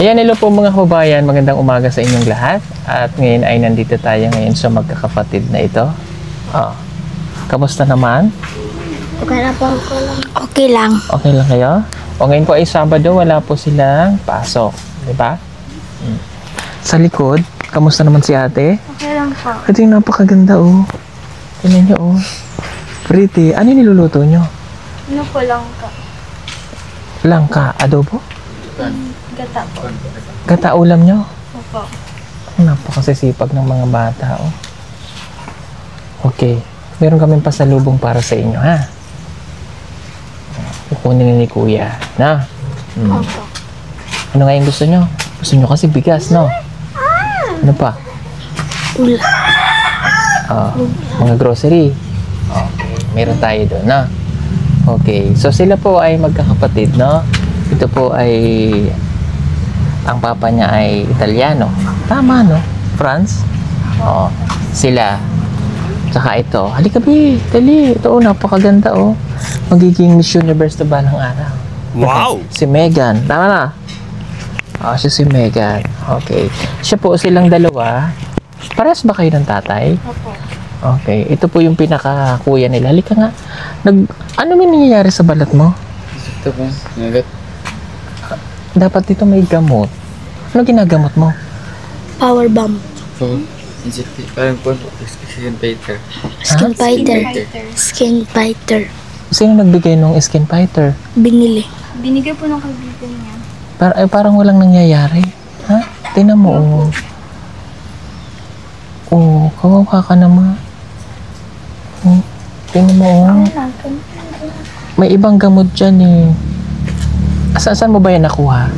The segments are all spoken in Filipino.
Ayan, hello po mga kababayan, magandang umaga sa inyong lahat. At ngayon ay nandito tayo ngayon sa magkakapatid na ito. Kamusta naman? Okay lang po. Okay lang. Okay lang kayo? O ngayon po ay Sabado, wala po silang pasok. Diba? Sa likod, kamusta naman si ate? Okay lang po. Ito yung napakaganda oh. Tingnan nyo oh. Pretty. Ano yung niluluto nyo? Ano po lang ka? Langka, adobo? Gata po. Gata ulam nyo? Opo. Napakasisipag ng mga bata oh. Okay. Meron kaming pasalubong para sa inyo ha. Kukunin ni Kuya. Na? Opo. Ano nga yung gusto nyo? Gusto nyo kasi bigas, no? Ano pa? Ulam. Mga grocery. Okay. Meron tayo doon, na? Okay. So, sila po ay magkakapatid, no? Ito po ay... Ang papa niya ay Italiano. Tama, no? France? Oo. Sila. Tsaka ito. Halika, Bi. Dali. Ito, oh, napakaganda, oh. Magiging Miss Universe na ba ng araw? Wow! Si Megan. Tama na? Siya si Megan. Okay. Siya po, silang dalawa. Parehas ba kayo ng tatay? Opo. Okay. Ito po yung pinaka-kuya nila. Halika nga. Ano may nangyayari sa balat mo? Ito po, nagat. Dapat dito may gamot. Ano ginagamot mo? Power bomb. Po, parang po, skin fighter. Skin fighter. Skin fighter. Sino nagbigay nung skin fighter? Binili. Binigay po ng kaibigan niya. Parang walang nangyayari. Ha? Tingnan mo, oh. Oh, kawawa ka naman. Tingnan mo, oh. May ibang gamot dyan, eh. Saan mo ba yan nakuha?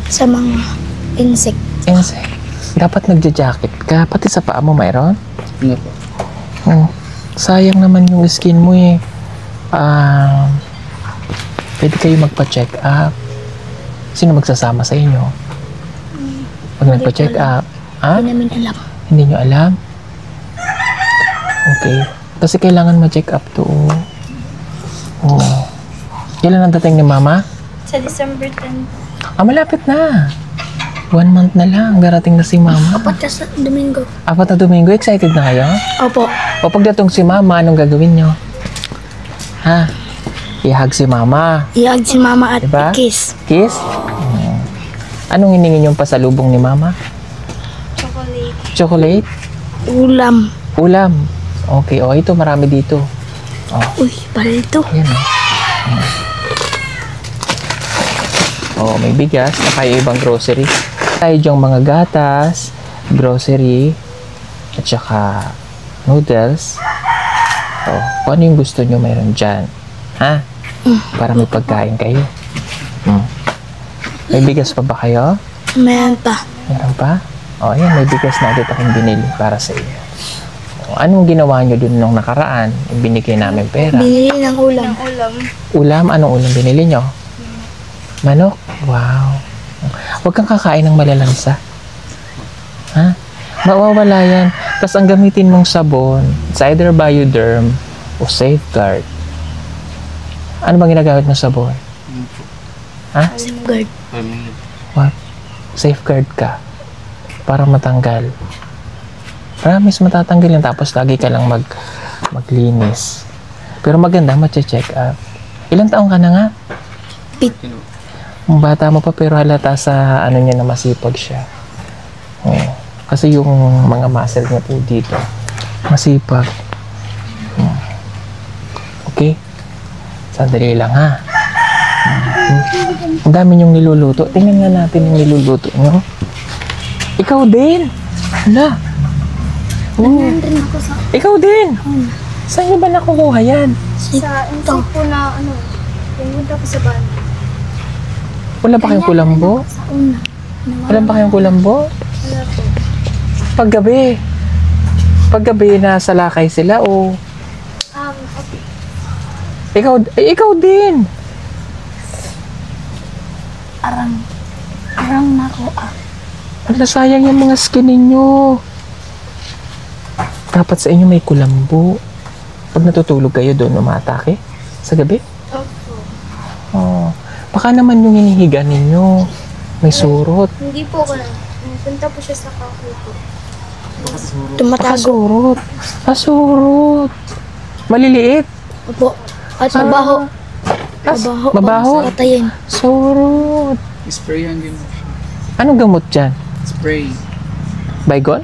Sa mga insect. Insect. Dapat nagja-jacket ka. Pati sa paa mo mayroon? Ano po? Oh, sayang naman yung skin mo, eh. Pwede kayo magpa-check up. Sino magsasama sa inyo? Pag nagpa-check up, ha? Hindi namin alam. Hindi nyo alam? Okay. Kasi kailangan ma-check up to. Oh. Kailan ang dating ni Mama? Sa December 10. Malapit na. 1 month na lang. Darating na si Mama. Apat na sa Domingo. 4 na Domingo. Excited na kayo? Opo. O pag datong si Mama, anong gagawin nyo? Ha? I-hug si Mama. Iag si mama at Diba? kiss. Kiss? Anong hiningin yung pasalubong ni Mama? Chocolate. Chocolate? Ulam. Ulam. Okay. O, ito. Marami dito. Uy, palito. Ayan o. Oh, may bigas. Saka yung ibang grocery. Tayo diyang mga gatas, grocery, at saka noodles. Oh, kung ano yung gusto nyo mayroon dyan. Ha? Para may pagkain kayo. May bigas pa ba kayo? Meron pa. Meron pa? Oh, ayan. May bigas na ulit akong binili para sa iyo. Oh, anong ginawa nyo dun nung nakaraan? Binigay namin pera. Binili ng ulam. Ulam? Anong ulam binili nyo? Manok? Wow. Huwag kang kakain ng malalansa. Ha? Mawawala yan. Tapos ang gamitin mong sabon, it's either Bioderm o Safeguard. Ano bang ginagamit mong sabon? Ha? Safeguard. What? Safeguard ka. Para matanggal. Promise, matatanggal yan. Tapos lagi ka lang maglinis. Pero maganda, check up. Ilang taong ka na nga? Bata mo pa pero halata sa ano niya na masipag siya. Oh. Kasi yung mga muscle niya po dito, masipag. Okay? Sandali lang ha. Ang dami niyong niluluto. Tingnan nga natin yung niluluto niyo. Ikaw din. Hala. Nandun ako sa... Ikaw din. Saan niyo ba nakukuha yan? Sa insect po na pumunta ko sa bahay. Wala pa kayong kulambo? Sa una. Wala pa kayong kulambo? Wala po. Paggabi. Paggabi nasa lakay sila o Okay. ikaw din. Arang na ako Ang nasayang yung mga skin ninyo. Dapat sa inyo may kulambo. Pag natutulog kayo doon, umatake sa gabi. Opo. Oh. Baka naman yung hinihiga ninyo. May surot. Hindi po ako na. Punta po siya sa kahoy po. Tumatago. Surot. Surot. Maliliit. Opo. At mabaho. Mabaho. Mabaho? Patayin. Surot. Sprayan din mo. Anong gamot dyan? Spray. Baygon?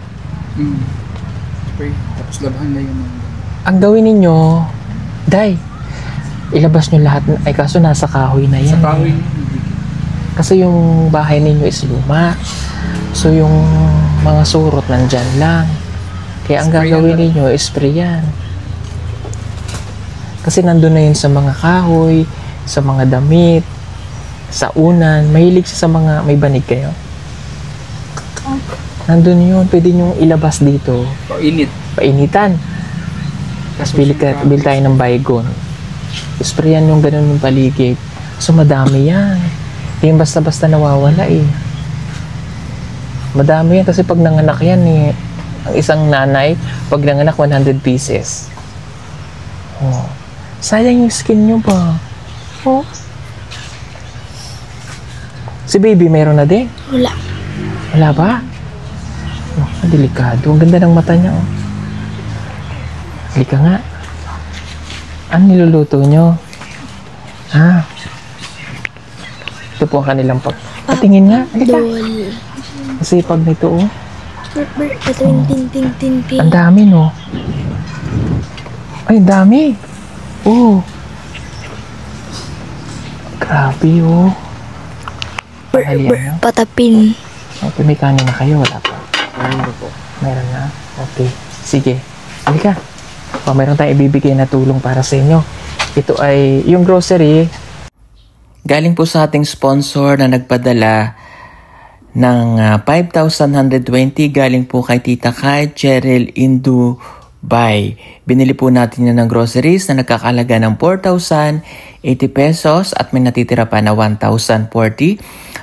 Spray. Tapos labahan na yun. Ang gawin ninyo, Day, ilabas nyo lahat. Ay, kaso nasa kahoy na yan. Sa kahoy. Kasi yung bahay ninyo is luma. So, yung mga surot nandyan lang. Kaya ang Spray gagawin yan. ninyo, spray yan. Kasi nandun na yun sa mga kahoy, sa mga damit, sa unan. Mahilig siya sa mga, may banig kayo. Nandun yun, pwede nyo ilabas dito. Painit. Painitan. Tapos bili tayo ng baygon. Sprayan yung ganun yung paligid. So, madami yan. Hindi yung basta-basta nawawala eh. Madami yan kasi pag nanganak yan eh, ang isang nanay, pag nanganak 100 pieces. Oh. Sayang yung skin nyo ba? Oh. Si baby meron na din? Wala. Wala ba? Oh, delikado. Ang ganda ng mata niya oh. Halika nga. Ano niluluto nyo? Ha? Ito po ang kanilang patingin nga. Halika. Dol. Kasi pag nito oh. Patayin. Tin. Ang dami no. Ay, ang dami. Oh. Grabe oh. Pahalian nyo. Patapin. Okay, may kanin na kayo. Wala pa. Meron po. Meron na? Okay. Sige. Halika. Meron tayong ibibigay na tulong para sa inyo. Ito ay yung grocery. Galing po sa ating sponsor na nagpadala ng 5,120 galing po kay Tita Kai Cheryl in Dubai. Binili po natin yan ng groceries na nagkakalaga ng 4,080 pesos at may natitira pa na 1,040.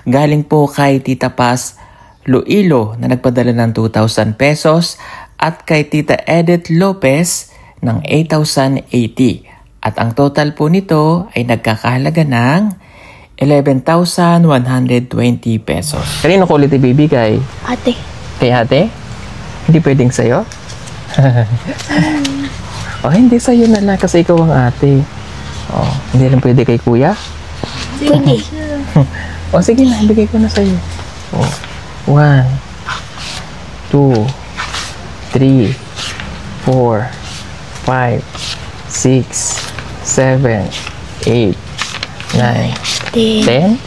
Galing po kay Tita Paz Luilo na nagpadala ng 2,000 pesos at kay Tita Edith Lopez ng 8,080. At ang total po nito ay nagkakahalaga ng 11,120 pesos. Kanino ko ulit ibibigay? Ate. Kay ate? Hindi pwedeng sa'yo? Oh, hindi sa'yo na lang kasi ikaw ang ate. Oh, hindi rin pwede kay kuya? Pwede. O sige na, ibigay ko na sa'yo. Oh, 1, 2, 3, 4, 5, 6, 7, 8, 9, 10,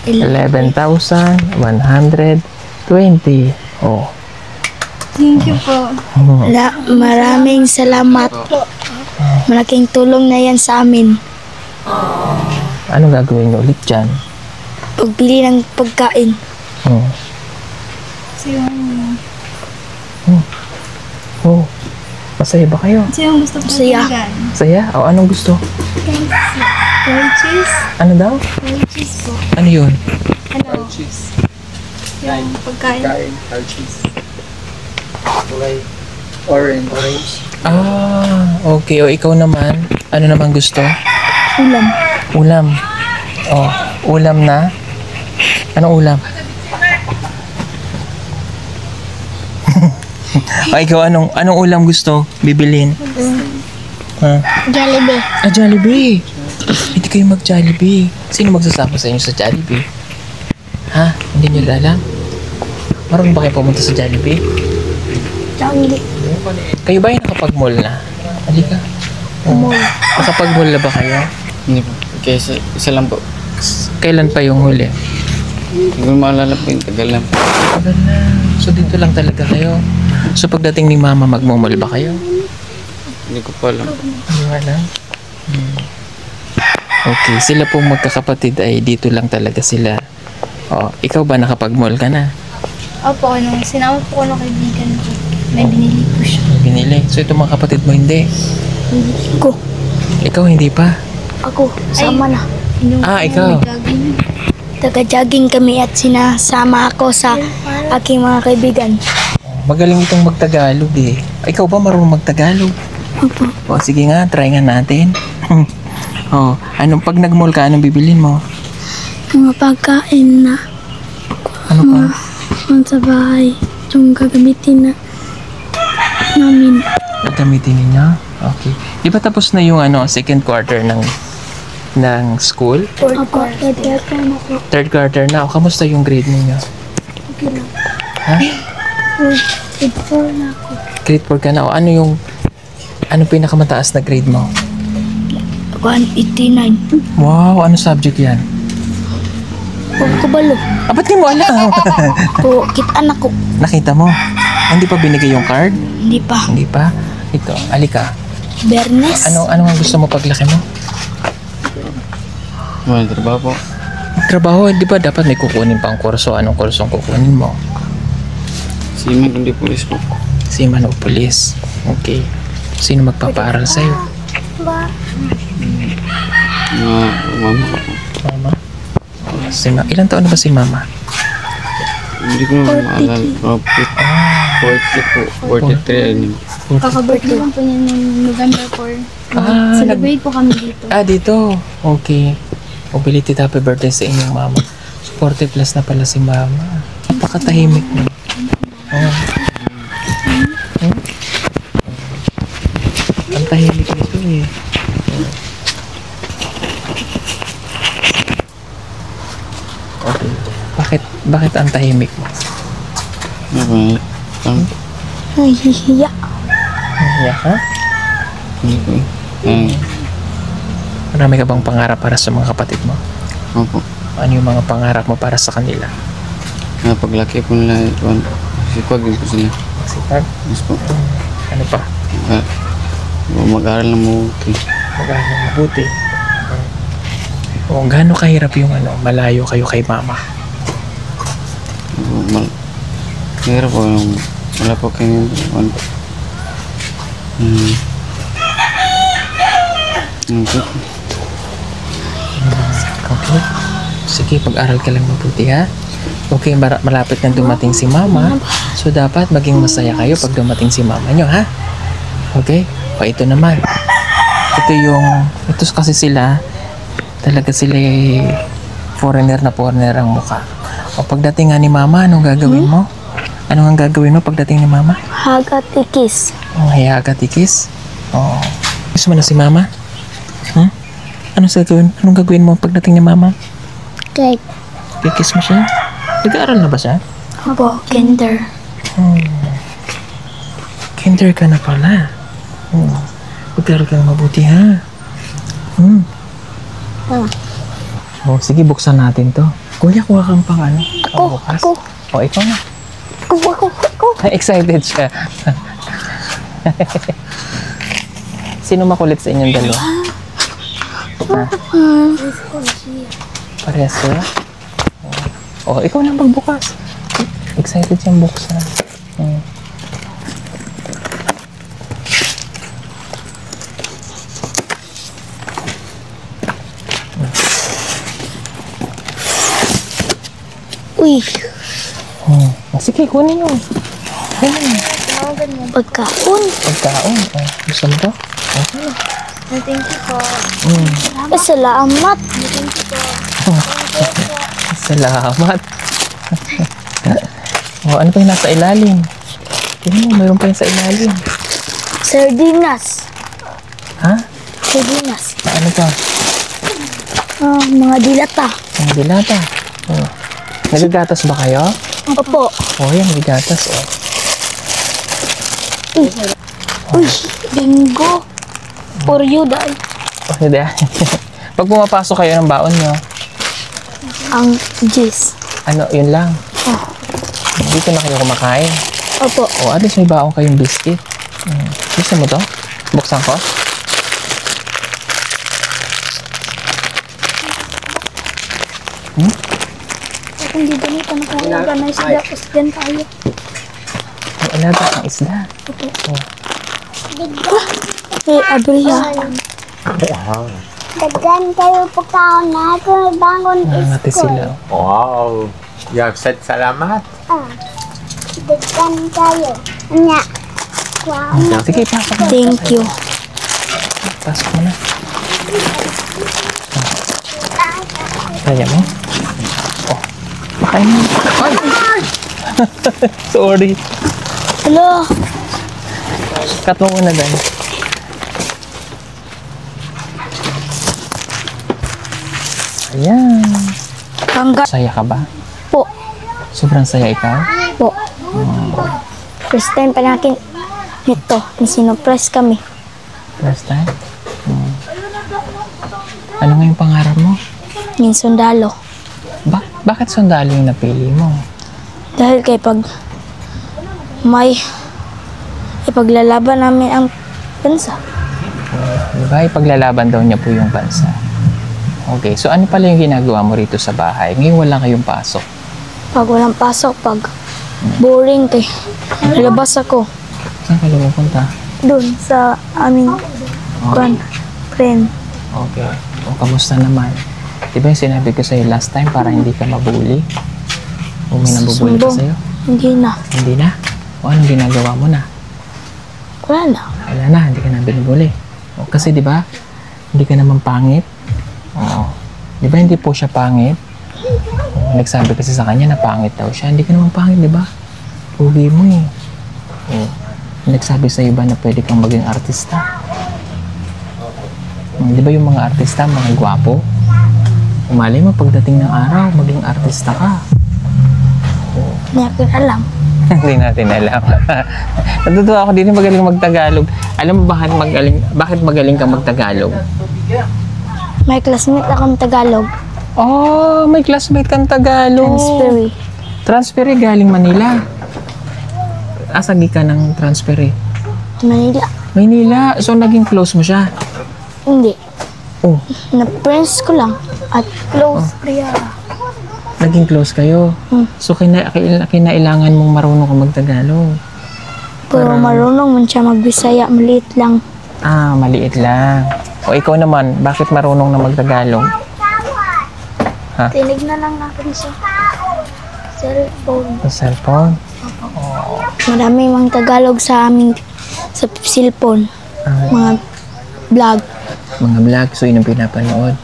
11,120. Oh. Thank you po. Maraming salamat. Malaking tulong na yan sa amin. Anong gagawin niyo ulit dyan? Pagbili ng pagkain. So yung... Oh. Masaya ba kayo? So yung gusto po Masaya. talaga. Saya? O anong gusto? Fried cheese? Ano daw? Fried cheese po. Ano yun? Ano? Cheese. Yung pagkain. Kain. Hard cheese. Kulay. Orange. Ah, okay. O ikaw naman? Ano naman gusto? Ulam. Ulam. Oh, ulam na? Anong ulam? O ikaw, anong ulam gusto bibilin? Ha? Jollibee. Ah, Jollibee. Hindi kayo mag-Jollibee. Sino magsasama sa inyo sa Jollibee? Ha? Hindi nyo alam? Marunong ba kayo pumunta sa Jollibee? Hindi. Kayo ba yung nakapag-mall na? Halika. Mall. Nakapag-mall na ba kayo? Hindi po. Kaya isa lang po. Kailan pa yung huli? Hindi ko maalala po yung tagal lang. Tagal na. So dito lang talaga kayo. So pagdating ni mama, magmumall ba kayo? Hindi ko pa alam. Hindi mo alam? Okay, sila pong magkakapatid ay dito lang talaga sila. Oh, ikaw ba nakapag-mall ka na? Opo, sinama po ko ng kaibigan ko. May binili po siya. Binili. So itong mga kapatid mo hindi? Ako. Ikaw hindi pa? Ako. Sama na. Ikaw. Taga-jogging kami at sinasama ako sa aking mga kaibigan. Magaling itong magtagalog eh. Ikaw ba marunong magtagalog? Opo. O sige nga, try nga natin. Pag nag-mall ka, anong bibilin mo? Mga pagkain na sa bahay. Yung gagamitin na namin. Gagamitin ninyo? Okay. Di ba tapos na yung second quarter ng school? Opo, edgar na po. Third quarter na. O, kamusta yung grade ninyo? Okay lang. Ha? Grade 4 na ako. Grade 4 ka na. O, ano pinakamataas na grade mo? 189. Wow, ano subject yan? Huwag ko balo. Ah, ba't di mo alam? Po, kitaan ako. Nakita mo? Hindi pa binigay yung card? Hindi pa. Hindi pa? Ito, alika. Bernes. Ano ang gusto mo paglaki mo? May trabaho po. Trabaho, di ba dapat may kukunin pang kurso? Anong kursong kukunin mo? Siman kundi pulis po. Seaman o police. Okay. Sino magpapaaral sa'yo? Mama ko po. Mama? Ilan taon na ba si mama? Hindi ko maalala. 40 po. 43. Kaka-birthday lang po niya noong November 4. Ah, Celebrate po kami dito. dito. Okay. Mobility happy birthday sa inyong mama. So, 40 plus na pala si mama. Napakatahimik mo. Oh. Hmm? Ang tahimik nito eh. Okay. Bakit ang tahimik mo? Ano ba? Ay, hihiya. Iya ka? Ano po? Marami ka bang pangarap para sa mga kapatid mo? Opo. Ano yung mga pangarap mo para sa kanila? Paglaki po nila, sipag din po sila. Sipag? Yes po. Ano pa? Mag-aaral na mabuti. Mag-aaral ng mabuti. O, gaano kahirap yung malayo kayo kay mama? Mahirap po yung wala po kayo Okay. Sige, pag-aral ka lang mabuti ha. Okay, malapit na dumating si mama. So, dapat maging masaya kayo pag dumating si mama nyo ha. Okay? O, ito naman. Ito kasi sila, talaga sila foreigner ang mukha. O, pagdating nga ni mama, anong gagawin mo? Anong ang gagawin mo pagdating ni mama? Hagatikis. Oh, hagatikis? Oh. Gusto mo na si mama? Huh? Anong gagawin mo pagdating ni mama? Cake. Kikis mo siya? Nag-aaral na ba siya? Opo, kinder. Kinder ka na pala. Pag-aaral ka na mabuti ha. Oh, sige, buksan natin to. Kuya, kuha kang pang bukas. Ako. Oh, ikaw na. Ako. Ay, excited siya. Sino makulit sa inyong dalawa? Ha? Parehas sila? Oh, ikaw na magbukas. Excited siyang buksan. Uy, Sige, kunin mo. pagkaon. Pagkaon. Oh, gusto mo to? Okay. Thank you po. Salamat. Salamat. Oh, ano pa yung nasa ilalim? Tingnan mo, mayroon pa yung sa ilalim. Sardinas. Ha? Sardinas. Ano pa? Mga dilata. Ang dilata. Oh. Nagagatas ba kayo? Opo. Oh, yan, nagagatas. Oh. Uy, bingo. For you, dahil. Oh, hindi. Pag pumapasok kayo ng baon nyo, Ang Jis. yun lang. Dito na kayo kumakain. Opo. O, at least may baon kayong biscuit. Gusto mo to? Buksan ko? Hindi ganito naka-organize tapos din tayo. May alaga ang isda. Abriya. Dagdan kayo pagkaon na kung bangon Nangangati sila. Wow! Yagset, salamat. Dagdan kayo. Nya. Wow. Sige, pasok mo. Thank you. Pasok mo na. Kaya mo? Oh. Ay! Sorry. Hello. Cut mo muna dahil. Ayan. Hanggang Saya ka ba? po. Sobrang saya ikaw? Po. First time pa natin nito. Sinurprise kami. Last time? Ano nga yung pangarap mo? Min sundalo. Bakit sundalo yung napili mo? Dahil kay pag may ipaglalaban namin ang bansa. Diba? Ipaglalaban daw niya po yung bansa. Okay, so ano pala yung ginagawa mo rito sa bahay? Ngayon wala kayong pasok. Pag walang pasok, pag boring kay lalabas ako. Saan ka lumupunta? Doon sa aming friend. Okay. O, kamusta naman? Diba yung sinabi ko sa'yo last time para hindi ka mabuli? O may nabubuli ka Sumbong. sa'yo? Hindi na. Hindi na? O anong ginagawa mo na? Wala na. Wala na, hindi ka na binubuli. O, kasi diba, hindi ka naman pangit. Oo. Diba hindi po siya pangit? O, nagsabi kasi sa kanya na pangit daw siya. Hindi ka naman pangit, diba? Pugi mo eh. O, nagsabi sa iba na pwede kang maging artista. Di ba yung mga artista, mga gwapo? Umali mo, pagdating ng araw, maging artista ka. Hindi natin alam. Hindi natin alam. Natutuwa ako din magaling magtagalog. Alam mo bakit magaling kang magtagalog? May classmate akong Tagalog. Oh, may classmate kang Tagalog. Transferee. Transferi galing Manila. Asagi ka ng transferi? Manila. Manila. So, naging close mo siya? Hindi. Oh, Na-friends ko lang. At close priya. naging close kayo. So, kinailangan mong marunong ka magtagalog. Pero marunong man siya magbisaya. Maliit lang. Ah, maliit lang. O ikaw naman, bakit marunong na magtagalog? Tinig na lang natin sa cellphone. Sa cellphone? Maraming mga Tagalog sa aming sa cellphone. Mga vlog. Mga vlog, so yun ang pinapanood.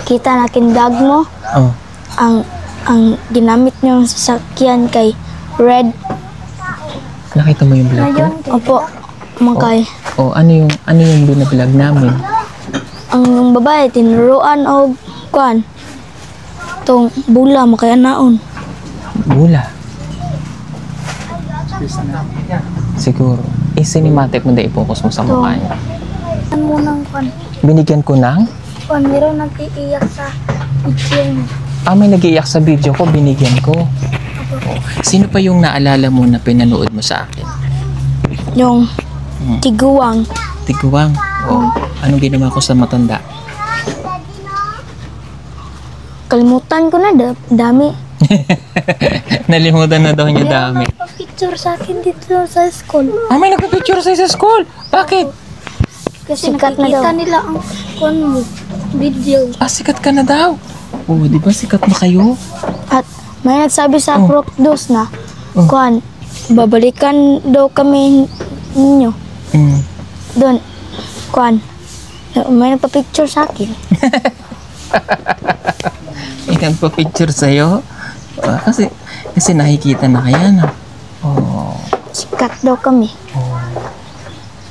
Kita natin vlog mo. Oh, Ang ginamit niyo sa sasakyan kay Red. nakita mo yung vlog ko? Opo. Makay. O, ano yung binablog namin? Ang babae tinuruan og kuan. Tong bula makaya naon. Bula. Siguro. Cinematic mo na i-focus mo sa mukha niya. Ano mo nang kuan? Binigyan ko ng? Kuan meron nag-iiyak sa video. May nag-iiyak sa video ko, binigyan ko. Oh. Sino pa yung naalala mo na pinanood mo sa akin? Yung tiguwang. Tiguang. Oh. Anong ginawa ko sa matanda? Kalimutan ko na dami. Nalimutan na daw niya dami. Picture sa akin dito sa school. May nagpa-picture sa school. Bakit? Kasi sikat na daw. nila ang kuan mo. Video. Sikat ka na daw. Oh, di ba sikat na kayo? At may nagsabi sa Procdos na Oh. kuan babalikan daw kami ninyo. Doon kuan. May nagpa-picture sa akin. Nagpa-picture sa'yo? Kasi nakikita na kaya na. Oh. Sikat daw kami.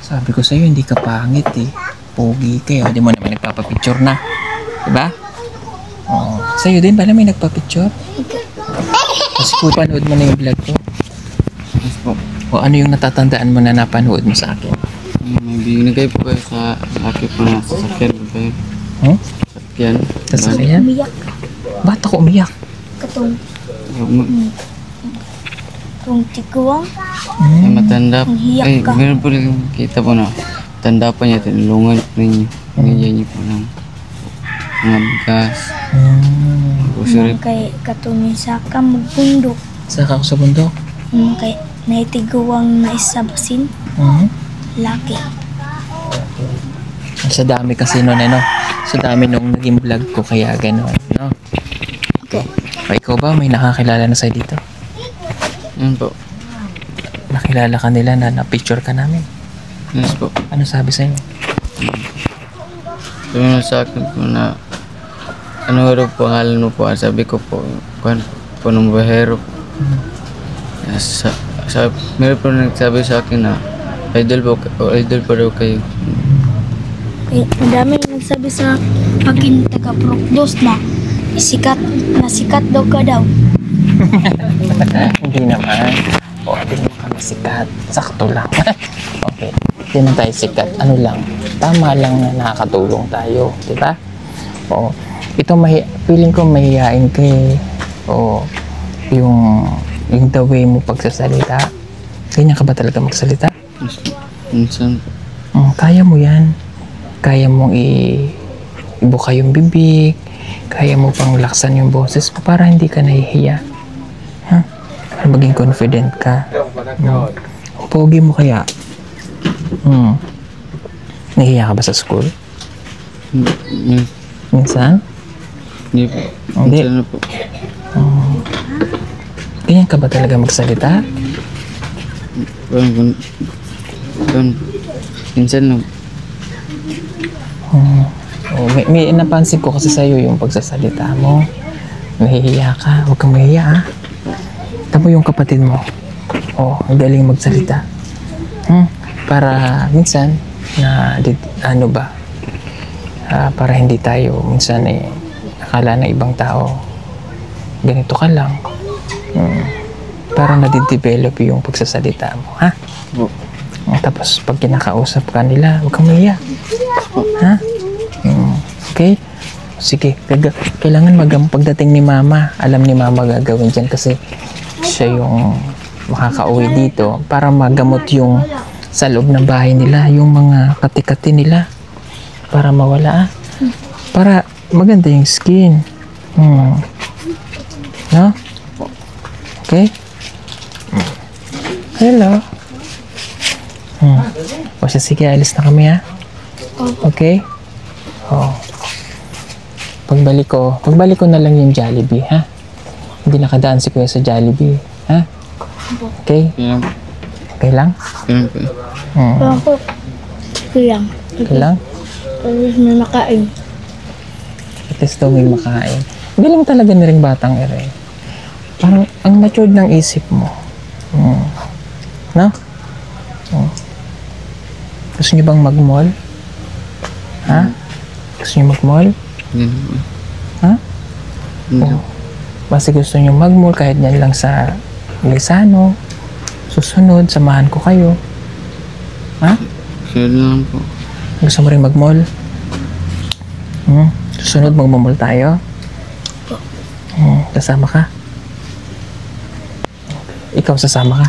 Sabi ko sa'yo, hindi ka pangit eh. Pogi ka eh. Di mo naman nagpapapicture na. Diba? Oh. Sa'yo din, pala may nagpapicture? Kasi kung panood mo na yung vlog ko. O ano yung natatandaan mo na napanood mo sa akin? May binigay po kayo sa akin po na sasakyan po kayo. Sasakyan. Sasakyan? Umiyak. Ba't ako umiyak? Katong tiguwang. Ay, matanda po. Ang hiyak Ay, ka. meron po rin kita po na tanda pa niya, tinulungan po ninyo. Ngayon niyo po ng mga bigas. Grocery. Kay katong sa kamugbundok. Saka ako sa bundok. Kay naitiguwang na isa basin. Laki. Sa dami kasi nun, ano? Sa dami nung naging vlog ko, kaya gano'n, no? Okay. O, ikaw ba, may nakakilala na sa'yo dito? Yan po. Nakilala ka nila na na-picture ka namin. Yes po. Ano sabi sa'yo? Sabi na sa akin po na ano rin po pangalan mo po? Sabi ko po, kuhan po ng bahero po. Meron po nagsabi sa akin na idol po daw kayo. Madami nagsabi sa akin taga Procdos na sikat daw ka daw. Hindi naman. O, hindi naman kami sikat. Sakto lang. Okay. Hindi naman tayo sikat. Ano lang. Tama lang na nakakatulong tayo. Diba? O, ito feeling ko mahihain ka eh. O, yung the way mo pagsasalita. Ganyan ka ba talaga magsalita? Minsan po. Kaya mo yan. Kaya mong ibuka yung bibig. Kaya mo pang laksan yung boses mo para hindi ka nahihiya. Ha? Para maging confident ka. Ang pogi mo kaya. Nahihiya ka ba sa school? Minsan? Hindi po. Hindi. Minsan na po. Ganyan ka ba talaga magsalita? Minsan na. May napansin ko kasi sa'yo yung pagsasalita mo. Nahihiya ka. Huwag kang mahihiya, ha? Tamo yung kapatid mo. Ang galing magsalita. Para minsan, para hindi tayo minsan akala na ibang tao ganito ka lang. Para nadidevelop yung pagsasalita mo, ha? Tapos pag kinakausap ka nila, huwag kang mahiya. Ha? Okay? Sige, kailangan pagdating ni mama, alam ni mama gagawin dyan kasi siya yung makakauwi dito para magamot yung sa loob ng bahay nila, yung mga kati-kati nila para mawala, para maganda yung skin. No? Okay? Hello? O siya, sige, alis na kami, ha? Okay? Pagbalik ko na lang yung Jollibee, ha? Hindi nakadaan si Kuya sa Jollibee, ha? Okay? Okay lang? Parang po, kulang. Okay lang? Tapos may makain. At least daw may makain. Galing talaga na rin batang ere. Parang ang matured ng isip mo. No? Gusto niyo bang mag-mall? Ha? Gusto niyo mag-mall? Ha? Basta gusto niyo mag-mall kahit yan lang sa Lisano. Susunod, samahan ko kayo. Ha? Sunod lang po. Gusto mo rin mag-mall? Susunod, mag-mall tayo? Kasama ka? Ikaw sasama ka?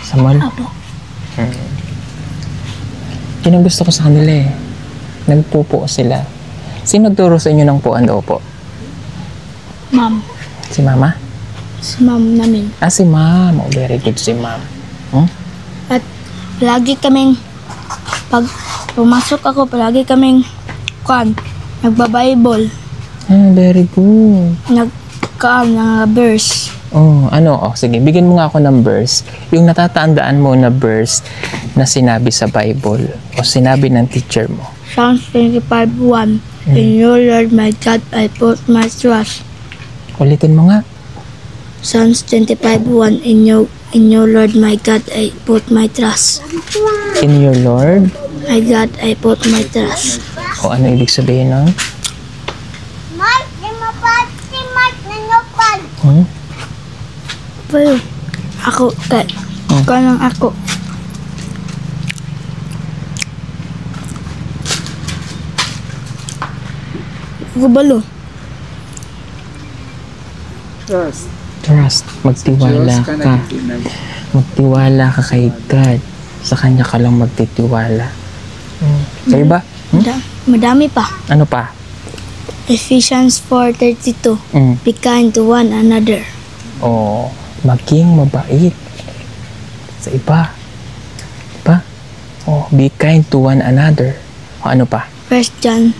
Sa mall? Apo. Yun ang gusto ko sa kanila eh. Nagpupo sila. Sino nagturo sa inyo ng puan daw po? Ma'am. Si mama? Si ma'am namin. Si ma'am. Oh, very good si ma'am. At lagi kaming, pag pumasok ako, palagi kaming, nagba-Bible. Very good. Verse. Sige, bigyan mo nga ako ng verse. Yung natatandaan mo na verse na sinabi sa Bible o sinabi ng teacher mo. Psalms 25:1. In your Lord my God I put my trust. Ulitin mo nga. Psalms 25:1. In your Lord my God I put my trust. In your Lord. My God I put my trust. O ano ibig sabihin nun? Mike, di mapad. Si Mike nanupad. Pero, ako, kanang ako. Gubalo. Trust. Magtiwala ka. Magtiwala ka kay God. Sa Kanya ka lang magtitiwala. Kayo ba? Madami pa. Ano pa? Ephesians 4:32. Be kind to one another. Maging mabait sa iba. Diba? Be kind to one another. Ano pa? 1 John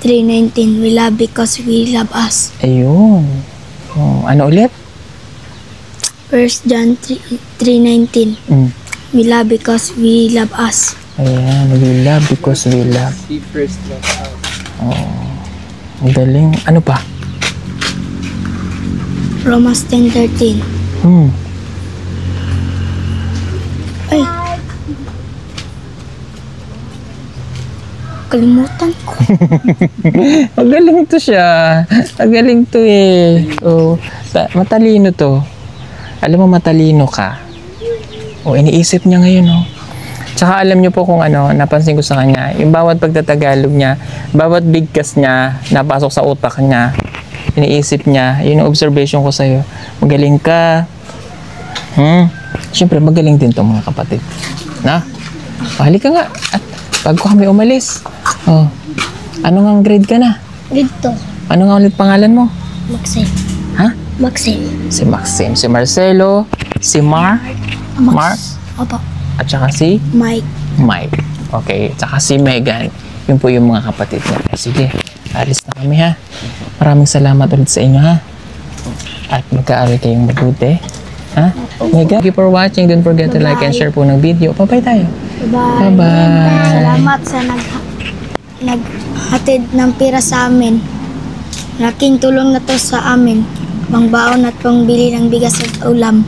3:19. We love because we love us. Ayun. Ano ulit? 1 John 3:19. We love because we love us. Ayan. We love because we love. He first loved us. Ang galing. Ano pa? Romans 10:13. Ay. Kalimutan ko. Magaling to siya. Magaling to eh. Oh, matalino to. Alam mo, matalino ka. O, iniisip niya ngayon, oh. Tsaka alam niyo po kung ano, napansin ko sa kanya, yung bawat pagtatagalog niya, bawat bigkas niya, napasok sa utak niya, iniisip niya, yun ang observation ko sa'yo. Magaling ka. Siyempre, magaling din to mga kapatid. Na? Halika nga. At bago kami umalis. Oh. Ano nga grade ka na? Dito. Ano nga ulit pangalan mo? Maxim. Ha? Maxim. Si Maxim, si Marcelo, si Mark, Opo. at saka si Mike. Mike. Okay, at saka si Megan. Yun po yung mga kapatid niya. Sige, alis na kami ha. Maraming salamat ulit sa inyo ha. At magka-aral kayong mabuti. Ha? Megan, thank you for watching. Don't forget to like and share po ng video. Bye-bye tayo. Bye. Bye-bye. Salamat sa naghatid ng pira sa amin. Laking tulong na to sa amin. Pangbaon at pangbili ng bigas at ulam.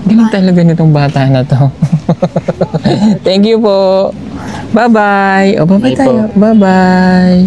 Galing talaga nitong bata na to. Thank you po. Bye-bye. O, bye-bye tayo. Bye-bye.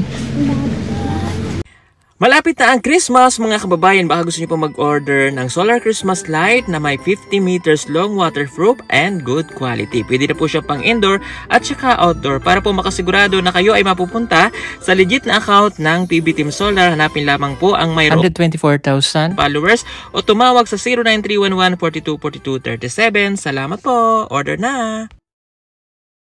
Malapit na ang Christmas, mga kababayan. Baka gusto niyo po mag-order ng solar Christmas light na may 50 meters long, waterproof, and good quality. Pwede na po siya pang indoor at saka outdoor. Para po makasigurado na kayo ay mapupunta sa legit na account ng PB Team Solar, hanapin lamang po ang mayroong 124,000 followers o tumawag sa 09311 42 42 37. Salamat po. Order na!